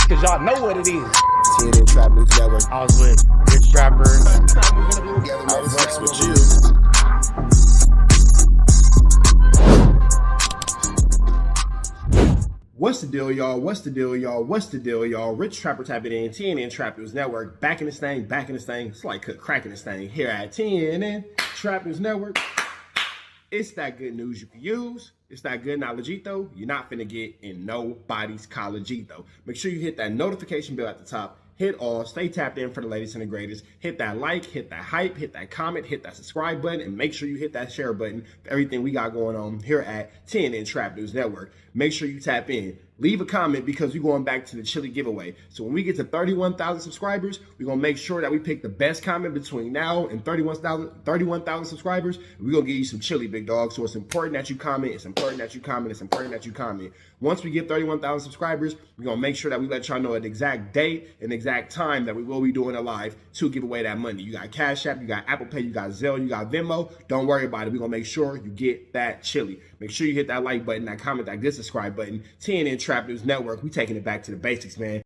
cause y'all know what it is. TNN Trap News Network. I was with Rich Trapper. I flex with you. What's the deal, y'all? What's the deal, y'all? What's the deal, y'all? Rich Trapper tapping in, TNN Trap News Network. Back in this thing, back in this thing. It's like cracking this thing here at TNN Trap News Network. It's that good news you can use. It's that good knowledgeito you're not finna get in nobody's collegeito. Make sure you hit that notification bell at the top. Hit all, stay tapped in for the latest and the greatest. Hit that like, hit that hype, hit that comment, hit that subscribe button, and make sure you hit that share button for everything we got going on here at TNN Trap News Network. Make sure you tap in. Leave a comment because we're going back to the chili giveaway. So when we get to 31,000 subscribers, we're going to make sure that we pick the best comment between now and 31,000 subscribers. We're going to give you some chili, big dog. So it's important that you comment. It's important that you comment. It's important that you comment. Once we get 31,000 subscribers, we're going to make sure that we let y'all know an exact date and exact time that we will be doing a live to give away that money. You got Cash App, you got Apple Pay, you got Zelle, you got Venmo. Don't worry about it. We're going to make sure you get that chili. Make sure you hit that like button, that comment, that good subscribe button. TNN Trap News Network. We taking it back to the basics, man.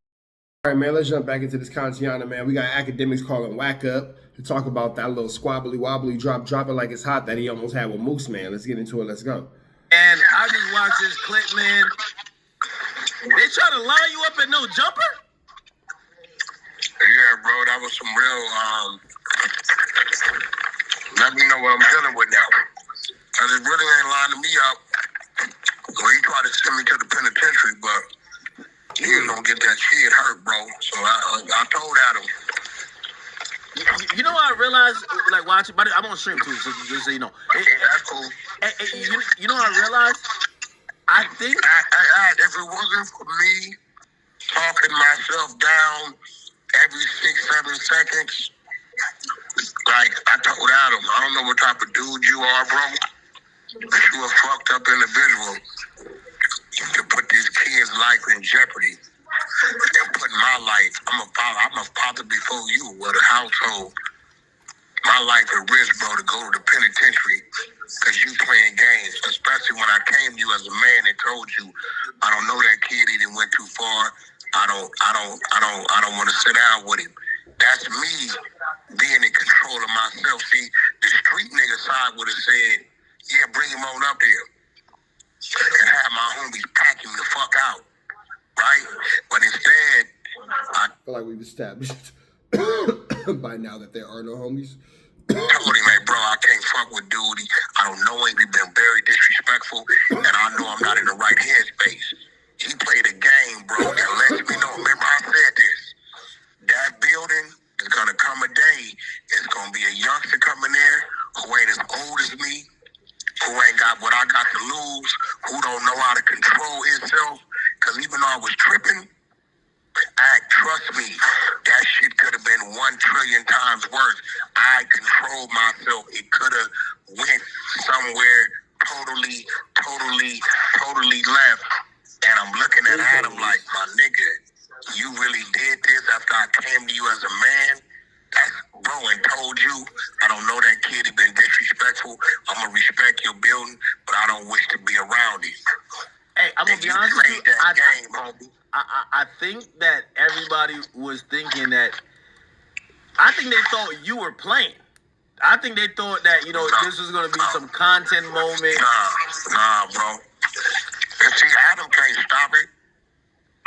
All right, man, let's jump back into this content, man. We got academics calling Wack up to talk about that little squabbly wobbly drop it like it's hot that he almost had with Moose, man. Let's get into it. Let's go. And I just watched this clip, man. They try to line you up at no jumper? Yeah, bro, that was some real, let me know what I'm dealing with now. Because it really ain't lining me up. So he tried to send me to the penitentiary, but he was going to get that shit hurt, bro. So I told Adam. You know what I realized, like, watching, but I'm on stream too, so just so you know. Yeah, that's cool. You know what I realized? I think... if it wasn't for me talking myself down every 6-7 seconds, like I told Adam, I don't know what type of dude you are, bro. But you a fucked up individual to put this kid's life in jeopardy and put my life. I'm a father before you with a household. My life at risk, bro, to go to the penitentiary because you playing games. Especially when I came to you as a man and told you, I don't know that kid. He didn't went too far. I don't want to sit down with him. That's me being in control of myself. See, the street nigga side would have said, yeah, bring him on up there and have my homies pack him the fuck out, right? But instead, I feel like we've established by now that there are no homies. told him, hey, bro, I can't fuck with dude. I don't know him. He's been very disrespectful, and I know I'm not in the right headspace. He played a game, bro, that lets me know. Remember I said this. That building is going to come a day. It's going to be a youngster coming there who ain't as old as me, who ain't got what I got to lose, who don't know how to control himself. Because even though I was tripping, trust me, that shit could have been 1 trillion times worse. I controlled myself. It could have went somewhere totally left. And I'm looking at Adam like, my nigga, you really did this after I came to you as a man? That's, bro, and told you, I don't know that kid. He been disrespectful. I'm going to respect your building, but I don't wish to be around him. Hey, I'm going to be honest with you. I think that everybody was thinking that, I think they thought you were playing. I think they thought that, you know, this was going to be some content moment. Nah, bro. And see, Adam can't stop it.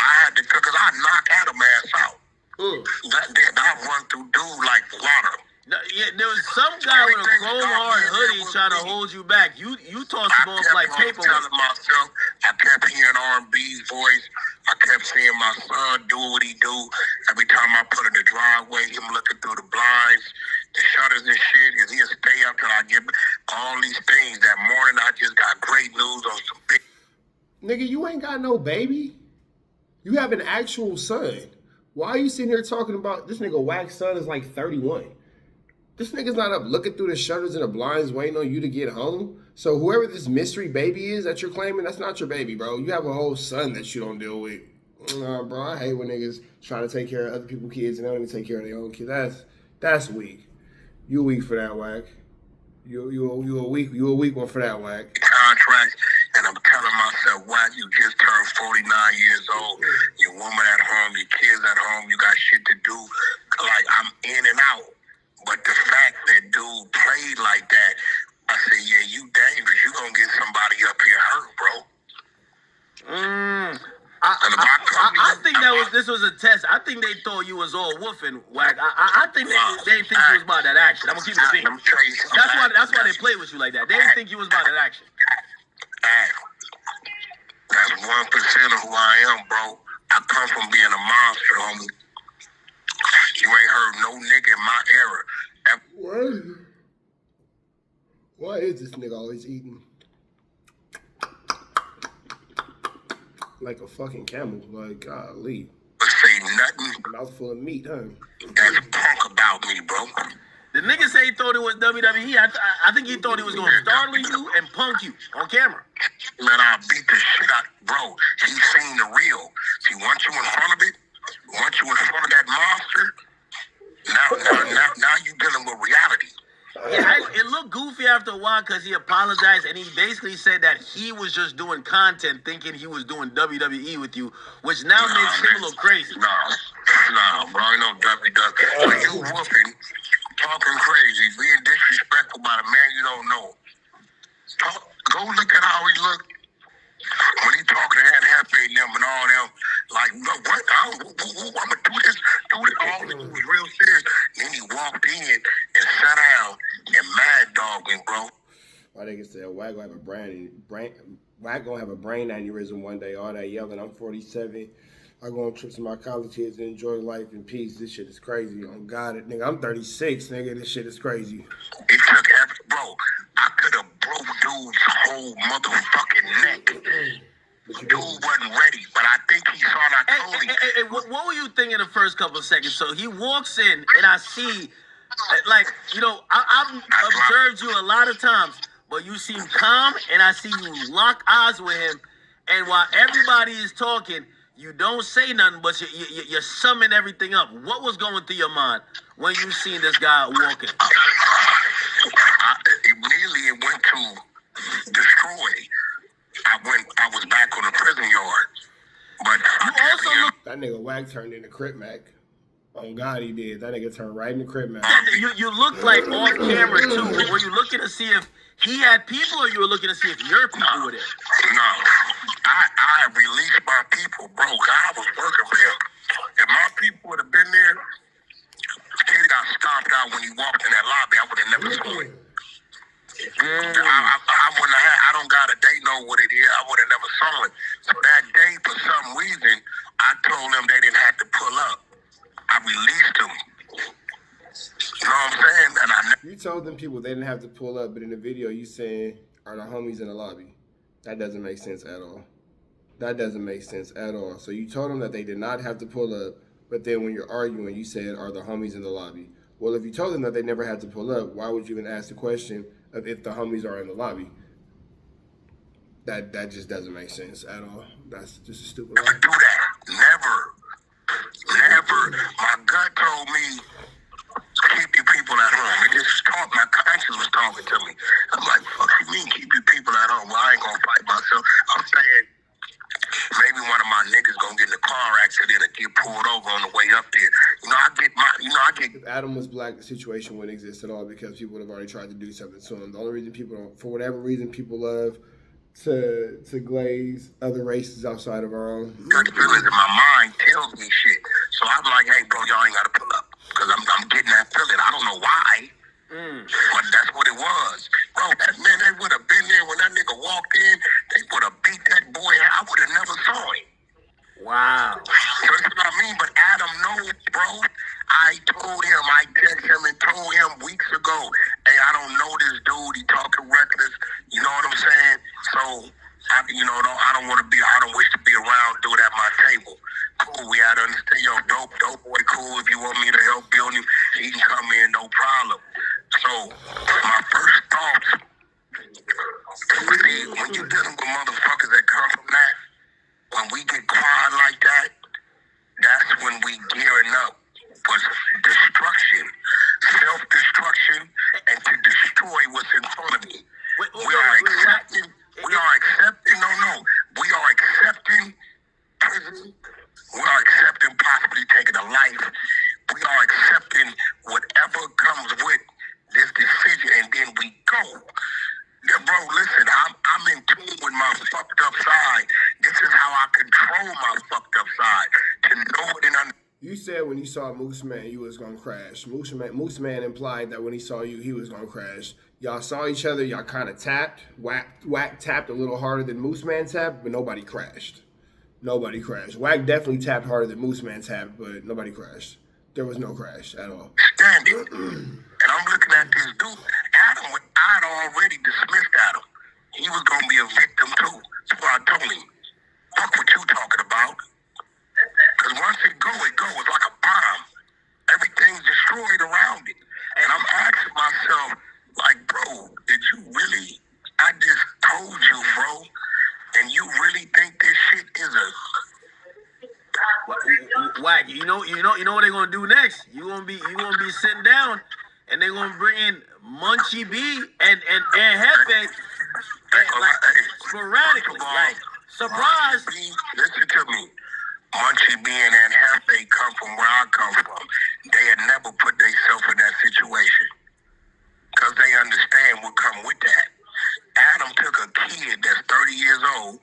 I had to, because I knocked Adam ass out. I run through dude like water. No, yeah, there was some guy with a chrome hard hoodie trying to hold you back. You tossed him off like paper. I kept hearing R&B's voice. I kept seeing my son do what he do. Every time I put in the driveway, him looking through the blinds, the shutters and shit, and he'll stay up till I get all these things. That morning, I just got great news on some big... Nigga, you ain't got no baby. You have an actual son. Why are you sitting here talking about this nigga Wack's son is like 31? This nigga's not up looking through the shutters and the blinds waiting on you to get home. So whoever this mystery baby is that you're claiming, that's not your baby, bro. You have a whole son that you don't deal with. Bro, I hate when niggas try to take care of other people's kids and they don't even take care of their own kids. That's weak. You weak for that, Wack. You a weak one for that, Wack. Contracts, and I'm telling myself, Wack, you just turned 49 years old. Your woman at home, your at home. You got shit to do. Like, I'm in and out. But the fact that dude played like that, I said, yeah, you dangerous. You gonna get somebody up here hurt, bro. I think this was a test. I think they thought you was all woofing, Wack. I think they think you was about that action. I'm gonna keep it a beat. That's why they play with you like that. They didn't think you was about that action. That's 1% of who I am, bro. I come from being a monster, homie. You ain't heard no nigga in my era. Why is this nigga always eating like a fucking camel? Like, golly. Say nothing. Mouthful of meat, huh? That's punk about me, bro. The nigga say he thought it was WWE. I think he thought he was gonna startle you and punk you on camera. Man, I beat the shit out, bro. He's seen the real. See, once you in front of it, once you in front of that monster, now you dealing with reality. Yeah, it looked goofy after a while because he apologized and he basically said that he was just doing content thinking he was doing WWE with you, which now makes him a little crazy. No, bro, ain't no WWE. When you whooping, talking crazy, being disrespectful by the man you don't know. Go look at how he looked when he talking to that Hefe and them and all them. Like, what? I'm going to do this. All this was real serious. Then he walked in and sat down and mad dogged me, bro. My nigga said, Wack gonna have a brain aneurysm one day. All that yelling, I'm 47. I go on trips with my college kids and enjoy life in peace. This shit is crazy. Oh, God, nigga, I'm 36, nigga. This shit is crazy. It took bro. I could have broke dude's whole motherfucking neck. Dude wasn't ready, but I think he saw that Hey, what were you thinking the first couple of seconds? So he walks in, and I see, like, you know, I've observed you a lot of times, but you seem calm, and I see you lock eyes with him, and while everybody is talking, you don't say nothing, but you summon everything up. What was going through your mind when you seen this guy walking? Immediately it went to destroy. I was back on the prison yard. But that nigga Wack turned into Crip Mac. Oh God, he did. That nigga turned right into Crip Mac. You look like off camera too. Were you looking to see if he had people, or you were looking to see if your people were there? No, I released my people, bro. I was working for him. If my people would have been there, the kid got stomped out when he walked in that lobby. I would have never saw it. I wouldn't have had. I don't got it. They know what it is. I would have never saw it. So that day, for some reason, I told them they didn't have to pull up. I released them. You know what I'm saying? And you told them people they didn't have to pull up, but in the video you saying, are the homies in the lobby? That doesn't make sense at all. That doesn't make sense at all. So you told them that they did not have to pull up, but then when you're arguing, you said, are the homies in the lobby? Well, if you told them that they never had to pull up, why would you even ask the question of if the homies are in the lobby? That just doesn't make sense at all. That's just a stupid lie. Never do that. Never. My gut told me, keep your people at home. It just my conscience was talking to me. I'm like, fuck you mean, keep your people at home? Well, I ain't gonna fight myself. I'm saying, maybe one of my niggas gonna get in a car accident and get pulled over on the way up there. If Adam was black, the situation wouldn't exist at all because people would have already tried to do something to him. The only reason people don't, for whatever reason, people love to glaze other races outside of our own. Good feelings in my mind tells me shit. So I'm like, hey, bro, y'all ain't gotta pull up. Because I'm getting that feeling. I don't know why. But that's what it was. Bro, that man, they would have been there when that nigga walked in. They would have beat that boy. I would have never saw him. Wow. So that's what I mean. But Adam knows, bro. I texted him and told him weeks ago, hey, I don't know this dude. He talking reckless. You know what I'm saying? So, I don't wish to be around dude at my table. Cool, we had to understand, yo, dope boy, cool. If you want me to help build him, he can come in, no problem. So, my first thoughts, see, when you dealing with motherfuckers that come from that, when we get quiet like that, that's when we gearing up for destruction, self-destruction, and to destroy what's in front of me. We are accepting prison. We are accepting possible probably taking a life. We are accepting whatever comes with this decision, and then we go. Yeah, bro, listen, I'm in tune with my fucked up side. This is how I control my fucked up side. To know it and understand. You said when you saw Moose Man, you was gonna crash. Moose Man implied that when he saw you, he was gonna crash. Y'all saw each other. Y'all kind of tapped. Wack tapped a little harder than Moose Man tapped, but nobody crashed. Nobody crashed. Wack definitely tapped harder than Moose Man tapped, but nobody crashed. There was no crash at all. Standing, and I'm looking at this dude. Adam, I'd already dismissed Adam. He was gonna be a victim too. That's why I told him, "Fuck what you talking about." Because once it go, it's like a bomb. Everything's destroyed around it. And I'm asking myself, like, bro, did you really, I just told you, bro, and you really think this shit is a... Wack, you know what they're gonna do next? You gonna be sitting down, and they're gonna bring in Munchie B and Hefe, like sporadically, like surprise. Listen to me. Munchie B and Hefe come from where I come from. They had never put themselves in that situation because they understand what come with that. Adam took a kid that's 30 years old,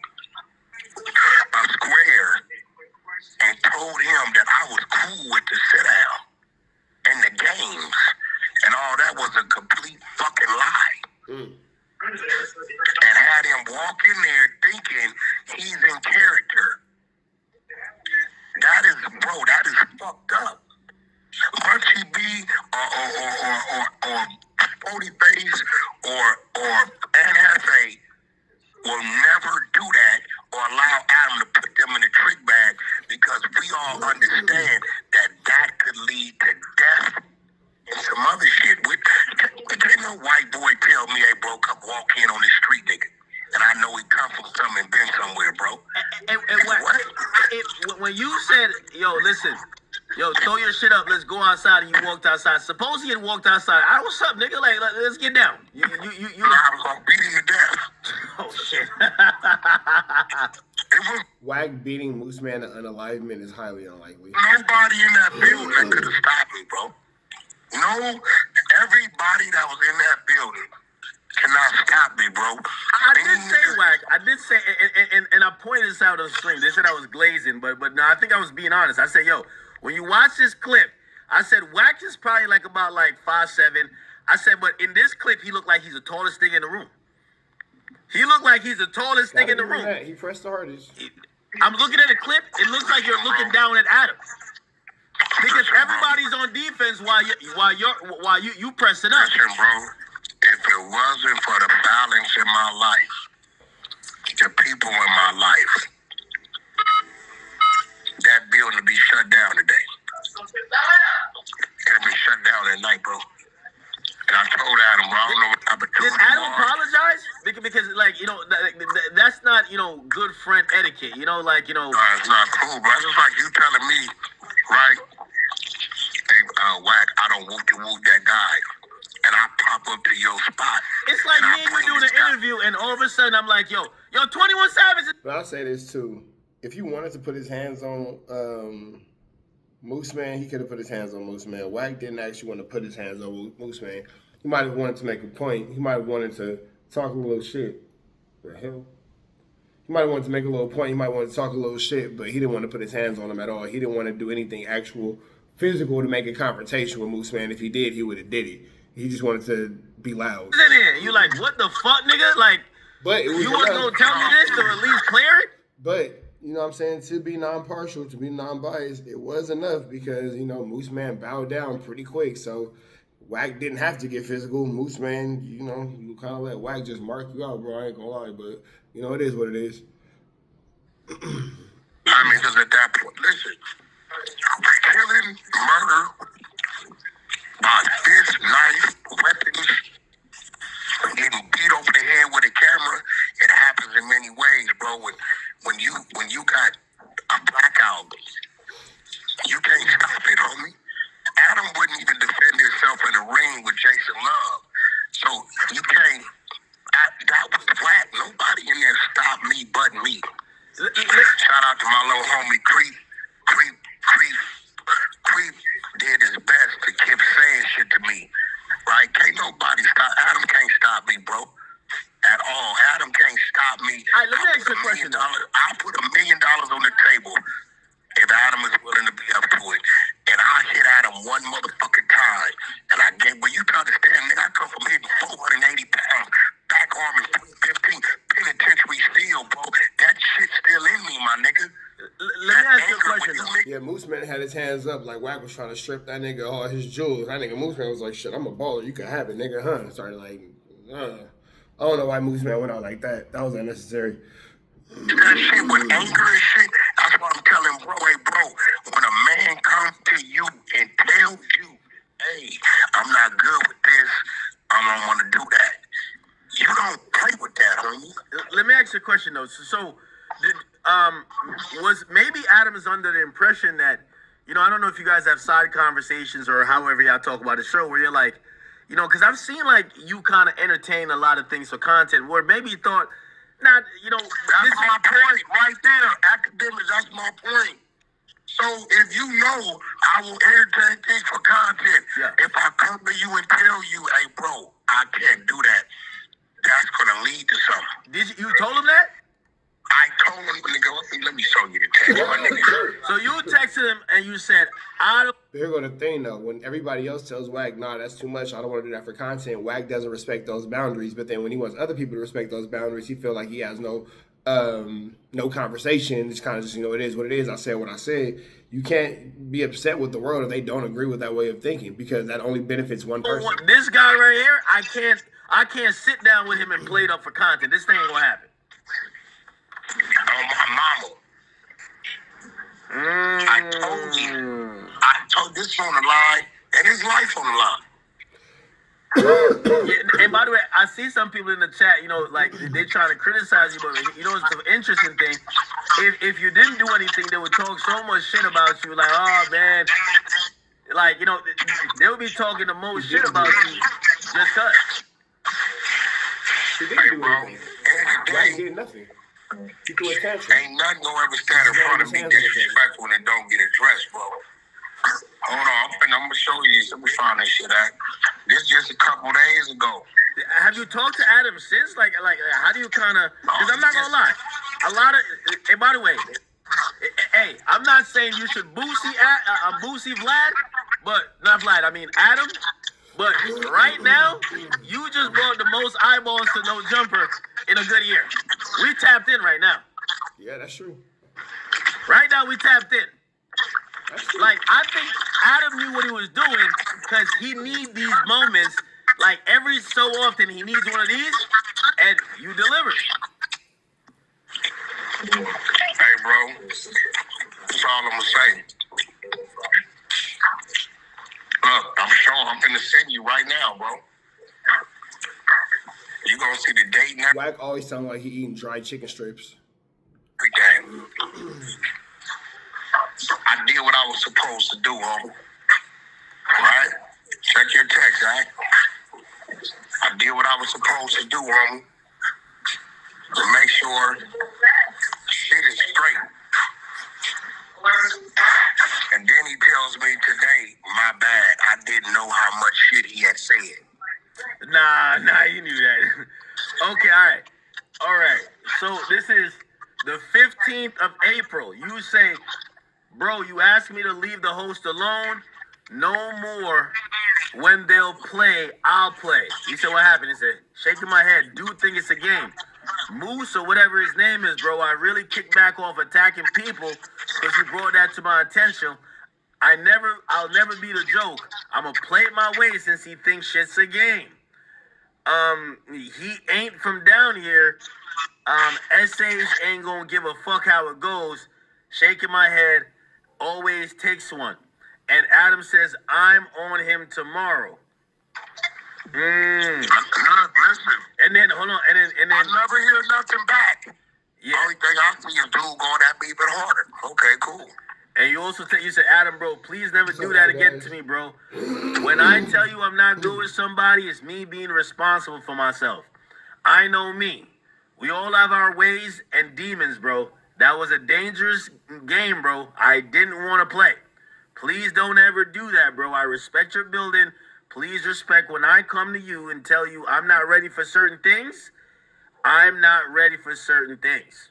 a square, and told him that I was cool with the sit down and the games, and all that was a complete fucking lie. And had him walk in there thinking he's in character. That is fucked up. Munchie B or Spody Face or NFA will never do that or allow Adam to put them in a trick bag because we all understand that could lead to death and some other shit. Can't no white boy tell me, hey, bro, come walk in on this street nigga. And I know he come from something and been somewhere, bro. And when you said, yo, listen, yo, throw your shit up, let's go outside, and you walked outside. Suppose he had walked outside. All right, what's up, nigga? Like, let's get down. You. I was gonna beat him to death. Oh shit. Wack beating Moose Man to unalivement is highly unlikely. Nobody in that building that could have stopped me, bro. No, everybody that was in that building cannot stop me, bro. I did say, Wack. I did say, and I pointed this out on the stream. They said I was glazing, but no, I think I was being honest. I said, yo, when you watch this clip, I said Wack is probably like about like 5'7". I said, but in this clip, he looked like he's the tallest thing in the room. He looked like he's the tallest thing in the room. He pressed the hardest. I'm looking at a clip. It looks like you're looking down at Adam. Because everybody's on defense while you pressing up. Listen, bro, if it wasn't for the balance in my life, the people in my life, that building would be shut down today. It'll be shut down at night, bro. And I told Adam, bro, I don't know what opportunity. Did Adam apologize? Because like, you know, that's not, you know, good friend etiquette. You know, like, you know. It's not cool, bro. It's just like you telling me, right? Hey, Wack, I don't whoop that guy. And I pop up to your spot. It's like me and you doing an interview, and all of a sudden I'm like, yo, 21 Savage. But I'll say this too. If you wanted to put his hands on Moose Man, he could have put his hands on Moose Man. Wack didn't actually want to put his hands on Moose Man. He might have wanted to make a point. He might have wanted to talk a little shit. The hell? He might have wanted to make a little point. He might want to talk a little shit, but he didn't want to put his hands on him at all. He didn't want to do anything actual physical to make a confrontation with Moose Man. If he did, he would have did it. He just wanted to be loud. You like, what the fuck, nigga? Like, but it was you wasn't gonna tell me this to at least clear it? But, you know what I'm saying, to be non-partial, to be non-biased, it was enough because, you know, Moose Man bowed down pretty quick. So Wack didn't have to get physical. Moose Man, you know, you kind of let Wack just mark you out, bro. I ain't gonna lie, but, you know, it is what it is. I mean, because at that point, listen, killing, murder, by fist, knife, weapons, getting beat over the head with a camera, it happens in many ways, bro. When you got a blackout, you can't stop it, homie. Adam wouldn't even defend himself in the ring with Jason Love. So you can't, that was flat. Nobody in there stopped me but me. Shout out to my little homie Creep homie. Yeah, Moose Man had his hands up like Wack was trying to strip that nigga all his jewels. That nigga Moose Man was like, shit, I'm a baller. You can have it, nigga, huh? Started like, I don't know why Moose Man went out like that. That was unnecessary. That shit with anger and shit, that's what I'm telling bro. Hey, bro, when a man comes to you and tells you, hey, I'm not good with this, I don't want to do that. You don't play with that, homie. Let me ask you a question though. So did, was maybe Adam is under the impression that, you know, I don't know if you guys have side conversations or however y'all talk about the show where you're like, you know, because I've seen like you kind of entertain a lot of things for content where maybe you thought, not, you know, that's my point right there. Academics, that's my point. So if you know I will entertain things for content, if I come to you and tell you, hey, bro, I can't do that, that's going to lead to something. Did you told him that? I told him, nigga, let me show you the text, my nigga. So you texted him and you said, I don't. Here go the thing though. When everybody else tells Wack, nah, that's too much. I don't want to do that for content. Wack doesn't respect those boundaries. But then when he wants other people to respect those boundaries, he feel like he has no conversation. It's kind of just, you know, it is what it is. I said what I said. You can't be upset with the world if they don't agree with that way of thinking because that only benefits one person. This guy right here, I can't sit down with him and play it up for content. This thing ain't gonna happen. Oh, my mama. I told you. I told this on the line, and his life on the line. Yeah, and by the way, I see some people in the chat, you know, like they're trying to criticize you, but you know, it's the interesting thing. If you didn't do anything, they would talk so much shit about you, like, oh man, like, you know, they would be talking the most shit about you just cause. Hey, bro, Wack did nothing. He threw a tantrum. Ain't nothing gonna ever stand in front of me disrespectful and it don't get addressed, bro. Hold on, I'm gonna show you this. Let me find this shit out. This just a couple days ago. Have you talked to Adam since? Like, how do you kind of? Because I'm not gonna lie, a lot of. And by the way, hey, I'm not saying you should Boosie Vlad, but not Vlad. I mean Adam. But right now, you just brought the most eyeballs to No Jumper in a good year. We tapped in right now. Yeah, that's true. Right now, we tapped in. Like, I think Adam knew what he was doing because he needs these moments. Like, every so often, he needs one of these, and you delivered. Hey, bro. That's all I'm going to say. Look, I'm finna send you right now, bro. You gonna see the date now? Wack always sound like he eating dried chicken strips. Everything. I did what I was supposed to do, homie. Right? Check your text, right? I did what I was supposed to do, homie. To make sure shit is straight. And then he tells me today, my bad, I didn't know how much shit he had said. Nah, you knew that. Okay, all right. So this is the 15th of April. You say, bro, you asked me to leave the host alone. No more. When they'll play, I'll play. He said, what happened? He said, shaking my head. Dude think it's a game. Moose or whatever his name is, bro, I really kicked back off attacking people because you brought that to my attention. I'll never be the joke. I'm going to play it my way since he thinks shit's a game. He ain't from down here. SH ain't going to give a fuck how it goes. Shaking my head. Always takes one. And Adam says, I'm on him tomorrow. Listen. And then, hold on. And then I never hear nothing back. Yeah. Only thing I see is dude going at me even harder. Okay, cool. And you also you said, Adam, bro, please never do that again to me, bro. When I tell you I'm not good with somebody, it's me being responsible for myself. I know me. We all have our ways and demons, bro. That was a dangerous game, bro. I didn't want to play. Please don't ever do that, bro. I respect your building. Please respect when I come to you and tell you I'm not ready for certain things. I'm not ready for certain things.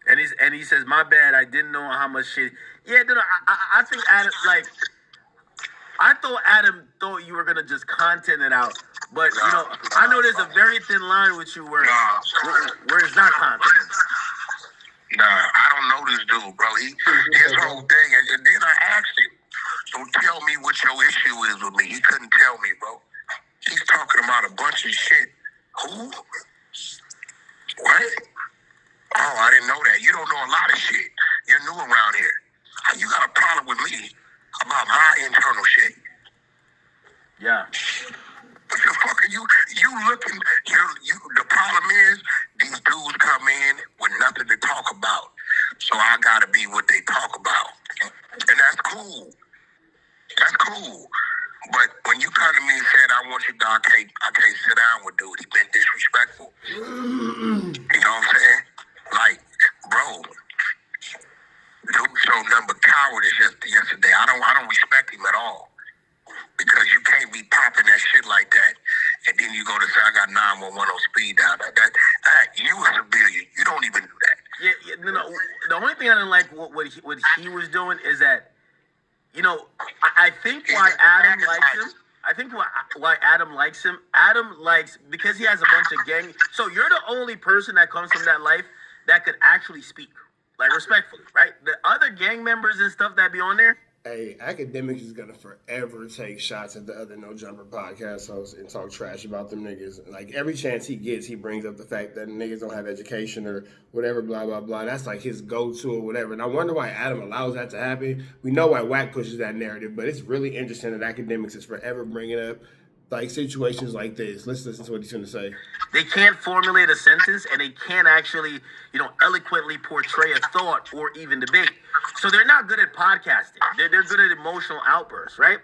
And he says, my bad, I didn't know how much shit. Yeah, dude, I think Adam, like, I thought Adam thought you were going to just content it out. But, you know, I know there's a very thin line with you where it's not content. Nah, I don't know this dude, bro. His whole thing, and then I asked him, so tell me what your issue is with me. He couldn't tell me, bro. He's talking about a bunch of shit. Who? What? Oh, I didn't know that. You don't know a lot of shit. You're new around here. You got a problem with me about my internal shit. Yeah. What the fuck are you looking, the problem is, these dudes come in with nothing to talk about. So I gotta be what they talk about. And that's cool. That's cool. But when you come to me and said, I want you to, I can't sit down with dude. He been disrespectful. You know what I'm saying? Like, bro, dude showed nothing but cowardice yesterday. I don't respect him at all. Because you can't be popping that shit like that, and then you go to say, I got 911 on speed dial. You a civilian. You don't even do that. Yeah, no. The only thing I didn't like what he was doing is that, you know, I think why Adam likes him. I think why Adam likes him. Adam likes, because he has a bunch of gang. So you're the only person that comes from that life that could actually speak, like, respectfully, right? The other gang members and stuff that be on there. Hey, Academics is gonna forever take shots at the other No Jumper podcast hosts and talk trash about them niggas. Like, every chance he gets, he brings up the fact that niggas don't have education or whatever, blah, blah, blah. That's like his go-to or whatever. And I wonder why Adam allows that to happen. We know why Wack pushes that narrative, but it's really interesting that Academics is forever bringing up like situations like this. Let's listen to what he's gonna say. They can't formulate a sentence, and they can't actually, you know, eloquently portray a thought or even debate. So they're not good at podcasting. They're good at emotional outbursts, right?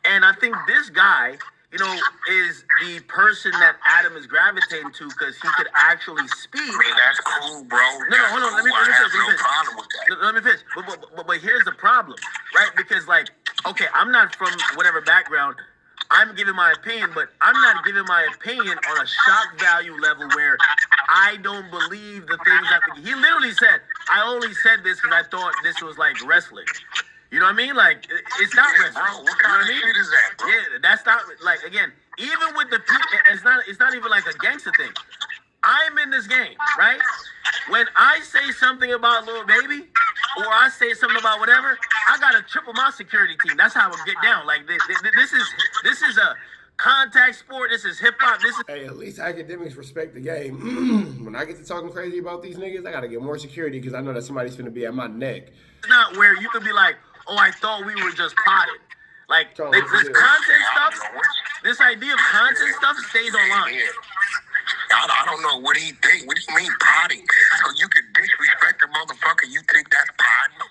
And I think this guy, you know, is the person that Adam is gravitating to because he could actually speak. I mean, that's cool, bro. No, hold on. Let me finish. Problem with that. Let me finish. But here's the problem, right? Because, like, okay, I'm not from whatever background. I'm giving my opinion, but I'm not giving my opinion on a shock value level where I don't believe the things that he literally said. I only said this because I thought this was like wrestling. You know what I mean? Like, it's not wrestling. Bro, what kind of shit is that, bro? Yeah, that's not, like, again, even with the people, it's not even like a gangster thing. I'm in this game, right? When I say something about Lil Baby, or I say something about whatever, I got to triple my security team. That's how I get down. Like, this is a contact sport. This is hip hop. Hey, at least Academics respect the game. When I get to talking crazy about these niggas, I gotta get more security because I know that somebody's finna be at my neck. It's not where you could be like, oh, I thought we were just potted. Like, this content stuff, this idea of content stuff stays online. I don't know what he think. What do you mean potting? So you can disrespect a motherfucker? You think that's potting?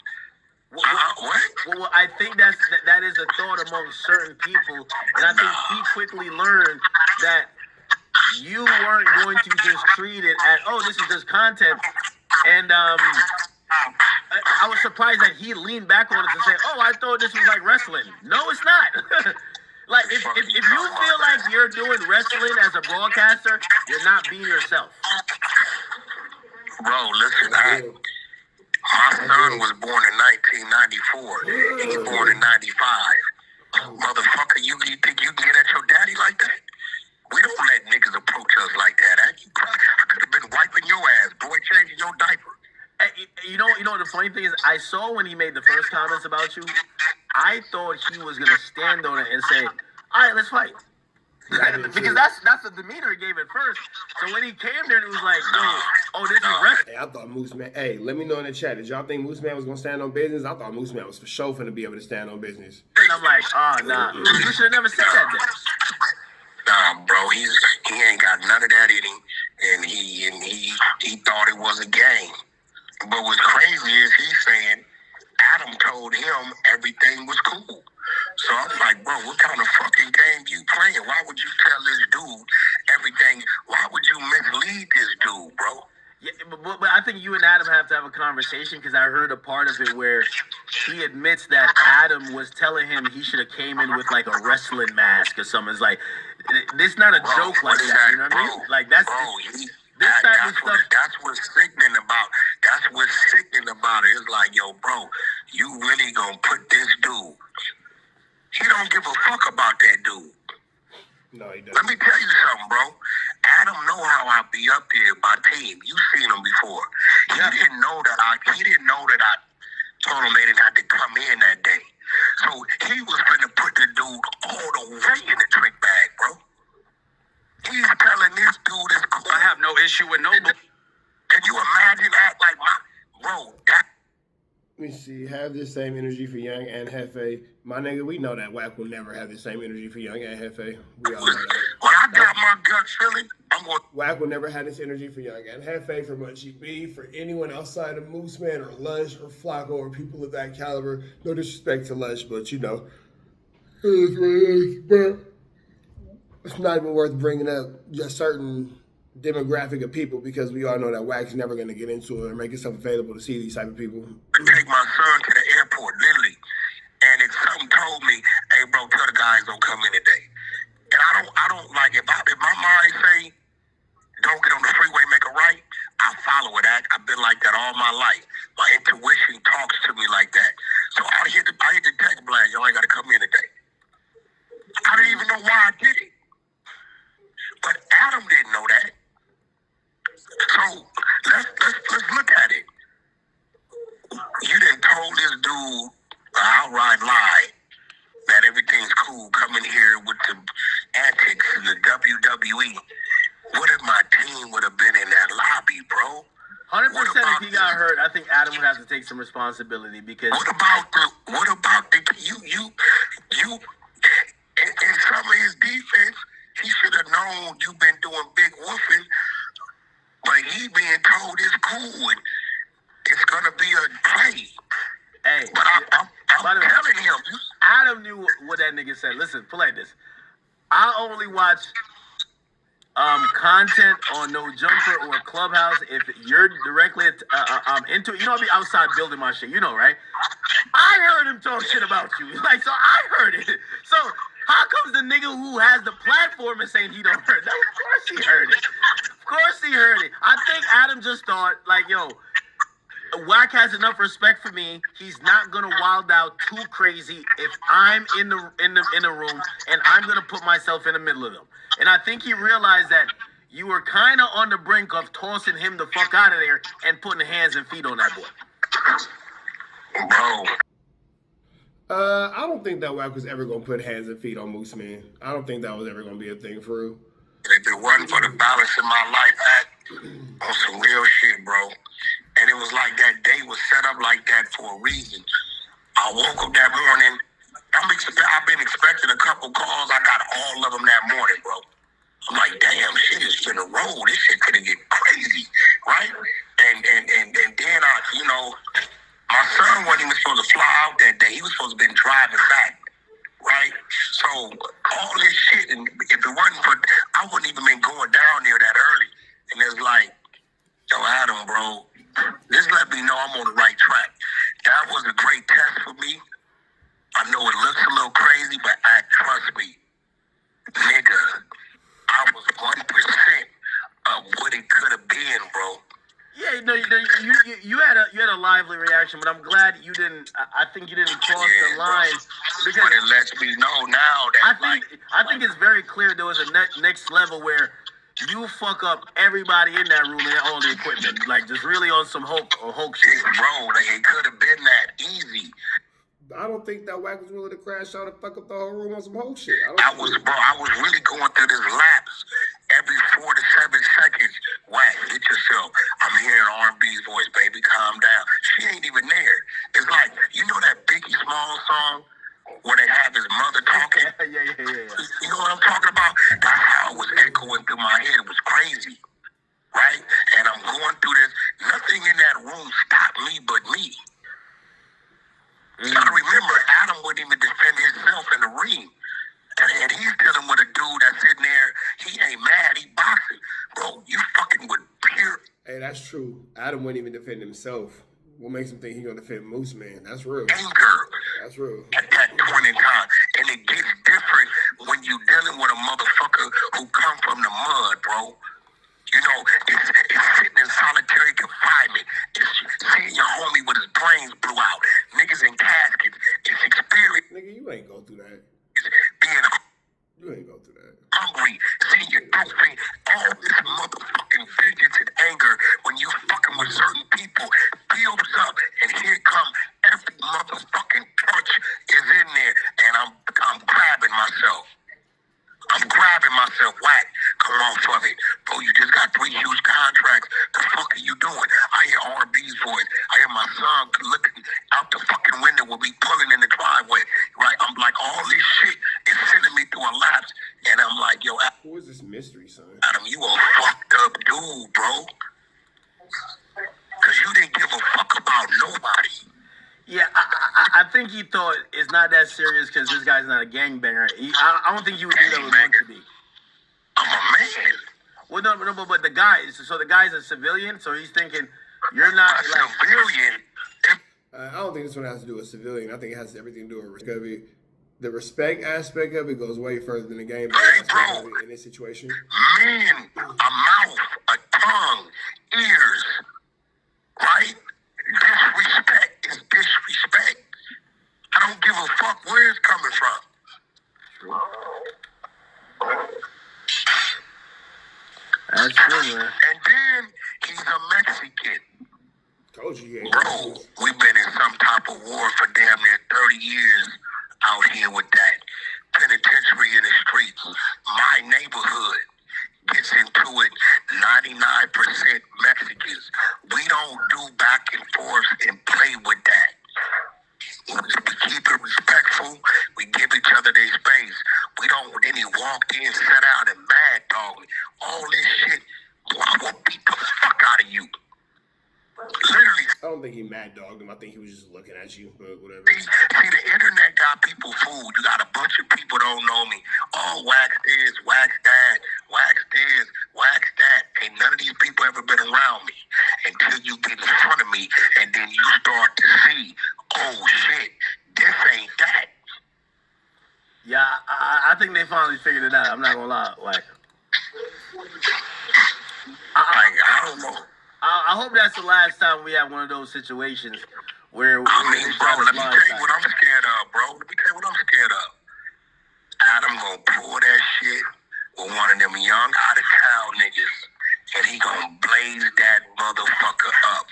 What? Well, I think that is a thought among certain people, and I think he quickly learned that you weren't going to just treat it as, oh, this is just content, and I was surprised that he leaned back on it and said, oh, I thought this was like wrestling. No, it's not. Like, if you feel like you're doing wrestling as a broadcaster, you're not being yourself. Bro, listen, my son was born in 1994, and he born in 95. Motherfucker, you think you can get at your daddy like that? We don't let niggas approach us like that. I could have been wiping your ass, boy, changing your diaper. You know the funny thing is, I saw when he made the first comments about you, I thought he was gonna stand on it and say, all right, let's fight. Because that's the demeanor he gave at first. So when he came there, it was like, oh, this is wrestling. Hey, I thought Moose Man. Hey, let me know in the chat. Did y'all think Moose Man was gonna stand on business? I thought Moose Man was for sure finna be able to stand on business. And I'm like, oh, nah, you should have never said that then. Nah, bro, he ain't got none of that in him, and he thought it was a game. But what's crazy is he's saying Adam told him everything was cool. So I'm like, bro, what kind of fucking game you playing? Why would you tell this dude everything? Why would you mislead this dude, bro? Yeah, but I think you and Adam have to have a conversation because I heard a part of it where he admits that Adam was telling him he should have came in with like a wrestling mask or something. It's like, this not a joke like that, you know what I mean? Like, that's... This type of stuff. That's what's sickening about. That's what's sickening about it. It's like, yo, bro, you really gonna put this dude? He don't give a fuck about that dude. No, he doesn't. Let me tell you something, bro. Adam know how I be up there by team. You seen him before. He didn't know that I told him they didn't have to come in that day. So he was finna put the dude all the way in the trick bag, bro. He's telling this dude is cool. I have no issue with no. Can you imagine that? Like, that. Let me see. Have the same energy for Young and Hefe. My nigga, we know that Wack will never have the same energy for Young and Hefe. We all know that. When I got my gut feeling, I'm going. Wack will never have this energy for Young and Hefe, for Munchie B, for anyone outside of Moose Man or Lush or Flacco or people of that caliber. No disrespect to Lush, but you know, it's not even worth bringing up just certain demographic of people because we all know that Wack's never going to get into it or make himself available to see these type of people. Take my son to the airport, literally, and if something told me, "Hey, bro, tell the guys don't come in today," and I don't like if my mind say, "Don't get on the freeway, make a right," I follow it. I've been like that all my life. My intuition talks to me like that. So I hit the text blast. Y'all ain't got to come in today. I didn't even know why I did it, but Adam didn't know that. So let's look at it. You done told this dude an outright lie that everything's cool coming here with the antics and the WWE. What if my team would have been in that lobby, bro? 100% if he got hurt, I think Adam would have to take some responsibility because. What about the you in some of his defense, he should have known you've been doing big woofing, but he being told it's cool and it's gonna be a play. Hey, but I'm telling him. Adam knew what that nigga said. Listen, play this. I only watch content on No Jumper or Clubhouse if you're directly into it. You know, I be outside building my shit. You know, right? I heard him talk shit about you. Like, so I heard it. So how comes the nigga who has the platform is saying he don't heard it? Of course he heard it. Of course he heard it. I think Adam just thought, like, yo, Wack has enough respect for me. He's not gonna wild out too crazy if I'm in the room and I'm gonna put myself in the middle of them. And I think he realized that you were kind of on the brink of tossing him the fuck out of there and putting hands and feet on that boy. Bro. I don't think that Wack was ever gonna put hands and feet on Moose Man. I don't think that was ever gonna be a thing for real. If it wasn't for the balance in my life, on some real shit, bro. And it was like that day was set up like that for a reason. I woke up that morning. I've been expecting a couple calls. I got all of them that morning, bro. I'm like, damn, shit is finna roll. This shit could get crazy, right? And then my son wasn't even supposed to fly out that day. He was supposed to have been driving back, right? So all this shit, and if it wasn't for, I wouldn't even been going down there that early. And it's like, yo, Adam, bro, just let me know I'm on the right track. That was a great test for me. I know it looks a little crazy, but trust me, nigga, I was 1% of what it could have been, bro. Yeah, no, you had a lively reaction, but I'm glad you didn't. I think you didn't cross the line because but it lets me know now that I think it's very clear there was a next level where you fuck up everybody in that room and all the equipment, like just really on some Hulk shit. Bro, like it could have been that easy. I don't think that Wack was willing to crash out and fuck up the whole room on some whole shit. I was really going through this lapse every 4 to 7 seconds. Wack, get yourself. I'm hearing R&B's voice, baby, calm down. She ain't even there. It's like, you know that Biggie Smalls song where they have his mother talking? Yeah. You know what I'm talking about? That's how it was echoing through my head. It was crazy, right? And I'm going through this. Nothing in that room stopped me but me. You gotta remember, Adam wouldn't even defend himself in the ring. And he's dealing with a dude that's sitting there, he ain't mad, he boxing. Bro, you fucking with pure. Hey, that's true. Adam wouldn't even defend himself. What makes him think he gonna defend Moose Man? That's real. Anger. That's real. At that point in time. And it gets different when you dealing with a motherfucker who come from the mud, bro. You know, it's sitting in solitary confinement. It's seeing your homie with his brains blew out. Niggas in caskets. It's experience. Nigga, you ain't go through that. Being You ain't go through that. hungry. Seeing your outfit. All this motherfucking vengeance and anger when you fucking with certain people. know it's not that serious because this guy's not a gangbanger. I don't think you would do that with Monty. I'm a man. Well, no, but the guy. So the guy's a civilian. So he's thinking you're not a civilian. I don't think this one has to do with civilian. I think it has everything to do with respect. The respect aspect of it goes way further than the game aspect of it in this situation. Men, a mouth, a tongue, ears, right? Disrespect is disrespect. I don't give a fuck where it's coming from. That's true, man. And then he's a Mexican. Told you, yeah. Bro, we've been in some type of war for damn near 30 years out here with that penitentiary in the streets. My neighborhood gets into it 99% Mexicans. We don't do back and forth and play with that. We keep it respectful. We give each other their space. We don't any walk in, sit out, and mad dog me. All this shit, boy, I will beat the fuck out of you. Literally. I don't think he mad dogged him. I think he was just looking at you, but whatever. See, the internet got people fooled. You got a bunch of people don't know me. Oh, wax this, wax that, wax this, wax that. Ain't none of these people ever been around me until you get in front of me, and then you start to see, oh shit, this ain't that. Yeah, I think they finally figured it out. I'm not gonna lie, like. I don't know. I hope that's the last time we have one of those situations where. Bro, let me tell you what I'm scared of, bro. Let me tell you what I'm scared of. Adam gonna pull that shit with one of them young out of town niggas, and he gonna blaze that motherfucker up.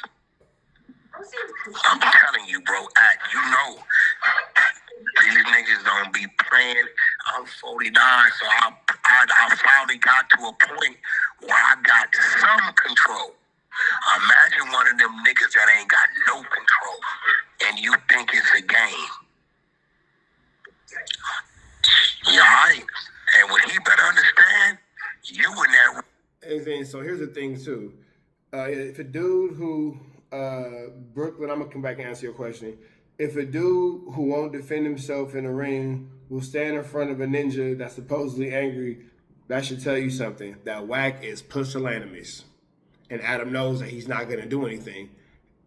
I'm telling you, bro. You know, these niggas don't be playing. I'm 49, so I finally got to a point where I got some control. Imagine one of them niggas that ain't got no control, and you think it's a game. You alright? And what he better understand, you in that. And then, so here's the thing too. If a dude who Brooklyn, I'm gonna come back and answer your question. If a dude who won't defend himself in a ring will stand in front of a ninja that's supposedly angry, that should tell you something. That Wack is pusillanimous. And Adam knows that he's not going to do anything.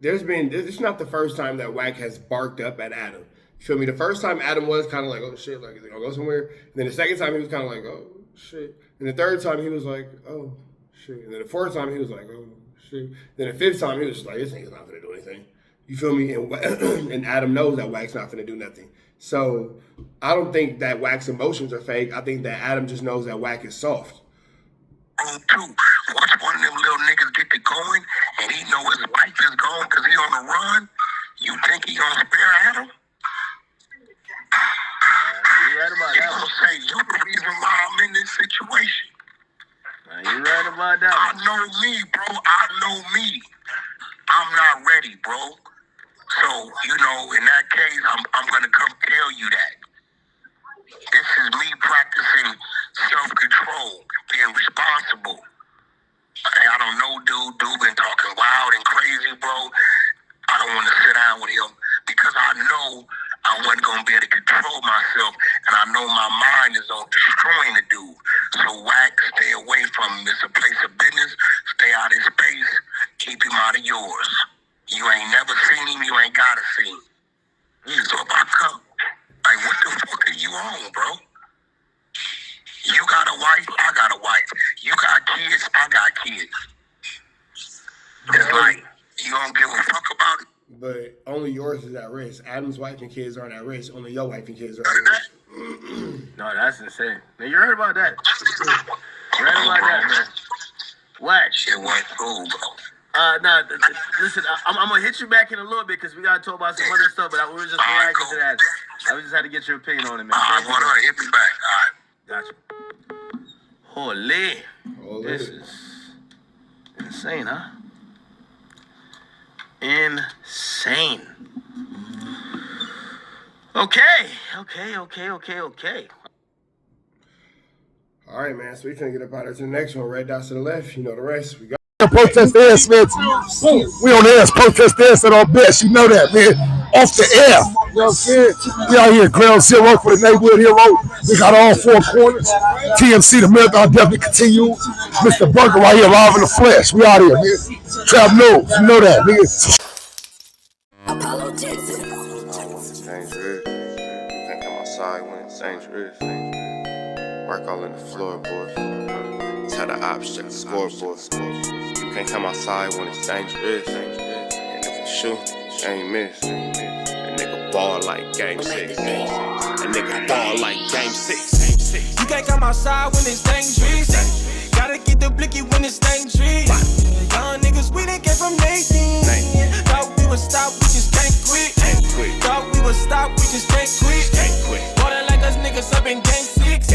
This is not the first time that Wack has barked up at Adam. You feel me? The first time Adam was kind of like, oh shit, like, is he going to go somewhere? And then the second time he was kind of like, oh shit. And the third time he was like, oh shit. And then the fourth time he was like, oh shit. Then the fifth time he was just like, this nigga's not going to do anything. You feel me? And Adam knows that Wack's not going to do nothing. So I don't think that Wack's emotions are fake. I think that Adam just knows that Wack is soft. Too. Once one of them little niggas get to going and he know his life is gone because he on the run, you think he gonna spare Adam? You're right about He that. gonna say, you the reason why I'm in this situation. You're right about that. I know me, bro. I know me. I'm not ready, bro. So, you know, in that case, I'm gonna come tell you that. This is me practicing self-control, being responsible. I don't know, dude been talking wild and crazy, bro. I don't want to sit down with him because I know I wasn't going to be able to control myself, and I know my mind is on destroying the dude. So Wack, stay away from him. It's a place of business. Stay out of his space. Keep him out of yours. You ain't never seen him. You ain't got to see him. So if I come, like, what the fuck are you on, bro? You got a wife, I got a wife. You got kids, I got kids. It's like, you don't give a fuck about it. But only yours is at risk. Adam's wife and kids aren't at risk. Only your wife and kids are at risk. No, that's insane. Man, you heard about that. You heard about that, man. Wack. Shit went cool, bro. Listen, I'm going to hit you back in a little bit because we got to talk about some other stuff, but we were just reacting to that. I just had to get your opinion on it, man. I want to hit me back. All right. Gotcha. Holy. This is insane, huh? Insane. Okay. All right, man. So we finna get up out here to the next one. Red dots to the left. You know the rest. We got protest the air, Smith. We on the air, protest the air at our best. You know that, man. Off the air. know what I'm saying? We out here ground zero for the neighborhood hero. We got all four corners. TMC, the marathon definitely continue. Mr. Burger right here, live in the flesh. We out here, nigga. Trap knows, you know that, nigga. Dangerous. You can't come outside when it's dangerous. Work all in the floorboard. Tell the ops check the scoreboard. You can't come outside when it's dangerous. And if you shoot, you ain't miss. A nigga ball like game 6. A nigga ball like game 6. You can't come outside when it's dangerous. Gotta get the blicky when it's dangerous. Young niggas, we done came from Nathan. Thought we would stop, we just can't quit. Thought we would stop, we just can't quit. Water like us niggas up in game 6.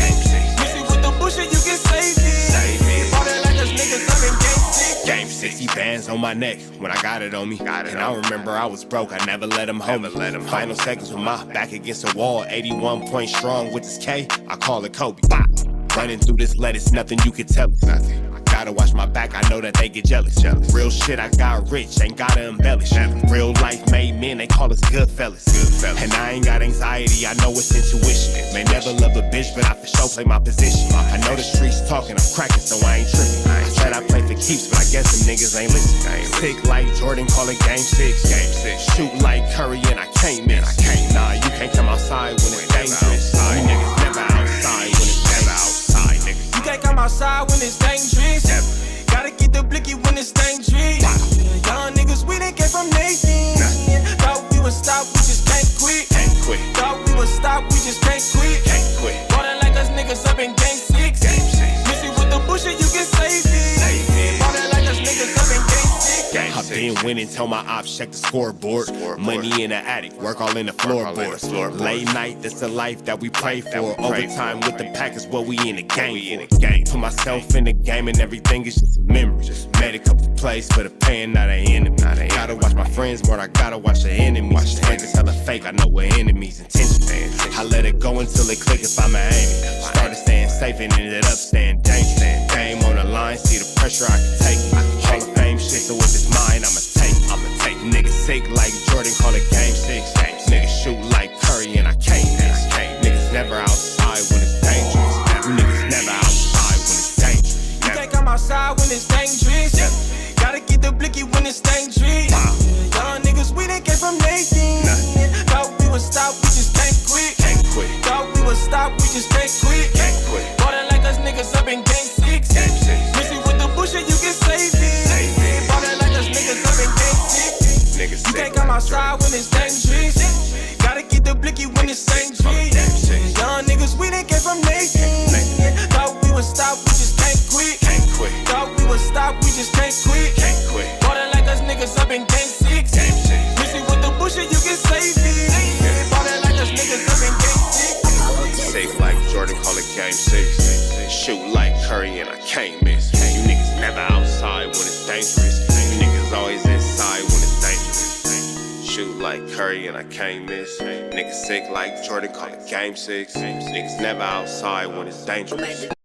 Missy with the bullshit, you can save it. Water like us niggas up in game 6. Game 60 bands on my neck when I got it on me. And I remember I was broke, I never let him hold me. Final seconds with my back against the wall. 81 point strong with this K, I call it Kobe. Running through this lettuce, nothing you can tell us. Gotta watch my back, I know that they get jealous. Real shit, I got rich, ain't gotta embellish. Real life made men, they call us good fellas. And I ain't got anxiety, I know it's intuition. May never love a bitch, but I for sure play my position. I know the streets talking, I'm cracking, so I ain't tripping. I said I play for keeps, but I guess them niggas ain't listening. Sick like Jordan, call it game 6. Shoot like Curry, and I can't miss. Nah, you can't come outside when it's dangerous. You niggas never outside when it's never outside, nigga. You can't come outside when it's dangerous. Gotta get the blicky when it's dangerous. Young niggas, we done came from Nathan. Thought we would stop, we just can't quit. Thought we would stop, we just can't quit. Water like us niggas up in game 6. Missy with the bullshit, you can save it. Water like us niggas up in game 6. I've been winning, tell my ops check the scoreboard. Money in the attic, work all in the floorboard. Late night, that's the life that we pray for. Overtime with the pack is what we in the game for. Put myself in the game and everything is just a memory. Made a couple plays for the pain, not an enemy. Gotta watch my friends more, I gotta watch the enemies. Friends is hella fake, I know what enemies intention. I let it go until it click if I'm an aiming. Started staying safe and ended up staying dangerous. Game on the line, see the pressure I can take. Hall of Fame shit, so if it's mine, I'ma take. Niggas sick like Jordan, call it game 6. Niggas shoot like Curry and I can't miss. Niggas never outside when it's dangerous. You niggas never outside when it's dangerous. You can't come outside when it's dangerous. Gotta get the blicky when it's dangerous. Young niggas, we done came from Nathan. Thought we would stop, we just can't quit. Thought we would stop, we just can't quit. Water like us niggas up in game 6. Missy with the bullshit, you can save it. Water like us niggas up in game 6. You can't come outside when it's dangerous. Gotta get the blicky when it's dangerous. Young niggas, we done came from Nathan. Thought we would stop, we just can't quit. Thought we would stop, we just can't quit. Water like us niggas up in game 6. Missy with the bullshit, you can save it. Water like us niggas up in game 6. Safe like Jordan, call it game 6. Shoot like Curry and I can't miss. You niggas never outside when it's dangerous. You niggas always inside when it's dangerous. Shoot like Curry and I can't miss. Niggas sick like Jordan, call it game 6. Niggas never outside when it's dangerous.